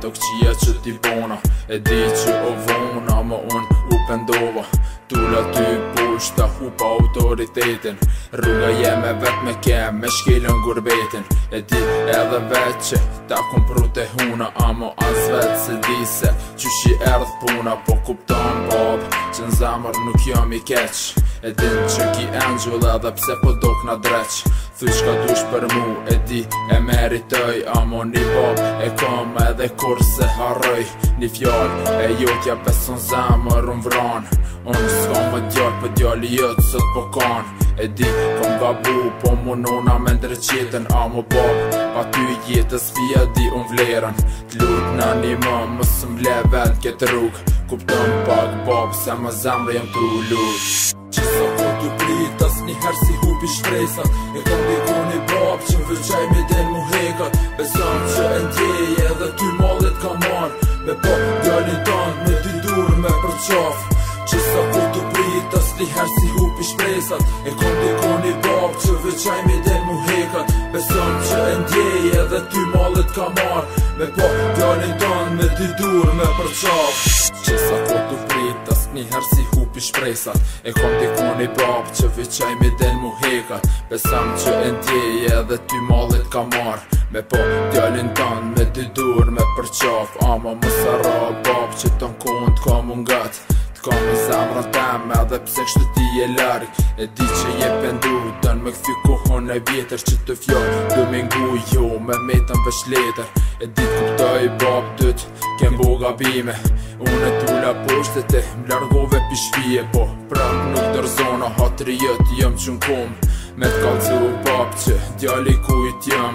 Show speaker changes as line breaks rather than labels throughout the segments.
ato këqia që ti bona. E di që o vona, ma unë u pendova. Tulla ty pushta, hupa autoritetin. Rruga jeme vet me kem, me shkelën gurbetin. E di edhe vet që ta kom pru te huna, amo as vet se di se qyshi erdh puna. Po kupton bab, që n'zamër nuk jam i keq. E din që ki angel edhe pse po dok na dreq. Thuj shka dush për mu, e di e meritoj. Amo një bab e kom edhe kur se harroj. Një fjall e jotja beson zamër unë vran. Unë s'kom më djall, për djalli jëtë sot po kan. E di kom gabu, po munona me ndreqetën. Amo bab, pa ty jetës fia di unë vlerën. T'lut në një më së mble vend këtë rrug. Kupton pak bab, se më zamrë jem t'u lut. Që sa po t'u prit, as njëherë si hupi shpresat. E kom dikon i bab, që vëqaj me den mu hekat. Besan që e ndjej edhe ty mallet ka marr. Me po djallin tan, me dy dur me përqaf. Që sa po t'u prit, as njëherë si hupi shpresat. E kom dikon i bab, që vëqaj me den mu hekat. Besan që e ndjej edhe ty mallet ka marr. Me po djallin tan, me dy dur me përqaf. Që sa po t'u prit, as njëherë si hupi shpresat. E kom dikon i bab, që vëqaj me den mu hekat. Besam që e ndjej edhe ty mallet ka marr. Me po djallin tan, me dy dur me përqaf. Ama më sara bab, që ton kont ka mungat. T'ka me zamra tem, edhe pse kështu ti e larg. E di që je pendu, dën me këthy kohon e vjetër. Që të fjall, du me ngu jo, me metën vesh letër. E di t'kuptoj bab dyt, kem bo gabime. Unë e tulla poshtet e m'largove pishvije. Po prap nuk dërzona, hatri jët jëm që n'kom. Me t'kallcu bab që djalli kujt jëm.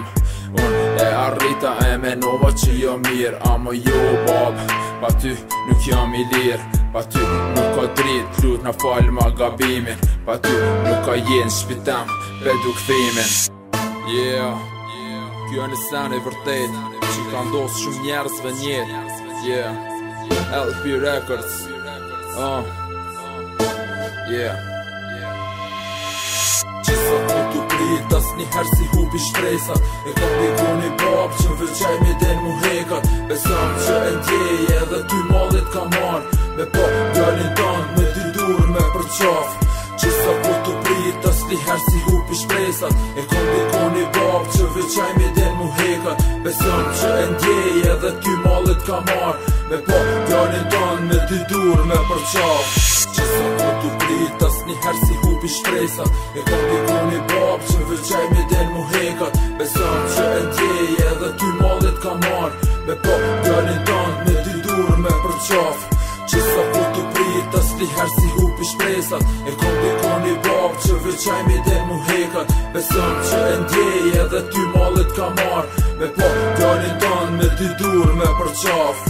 Unë e arrita e menova që jo mirë. Amo jo bab, pa ty nuk jam i lirë. Pa ty nuk ka drit, lut na fal ma gabimin. Pa ty nuk ka jenë shpitam, bedu këthimin. Yeah, kjo në sen e vërtet, që ka ndosë shumë njerëzve njetë. Yeah, LP Records. Yeah. Që sa po t'u prit, as njëherë si hupi shpresat. E kom dikon i bab, që vëqaj me den mu hekat. Besan që e ndjej edhe ty mallet ka marr. Me po djallin tan, me dy dur me përqaf. Që sa po t'u prit, as njëherë si hupi shpresat. E kom dikon i bab, që vëqaj me den mu hekat. Besan që e ndjej edhe ty mallet ka marr. Me po djallin tan, me dy dur me përqaf. Që sa po t'u prit, as njëherë si hupi shpresat. E kom dikon i bab, që vëqaj me den mu hekat. Besan që e ndjej edhe ty mallet ka marr. Me po djallin tan, me dy dur me përqaf. Që sa po t'u prit, as njëherë si hupi shpresat. E kom dikon i bab, që vëqaj me den mu hekat. Besan që e ndjej edhe ty mallet ka marr. Me po djallin tan, me dy dur me përqaf.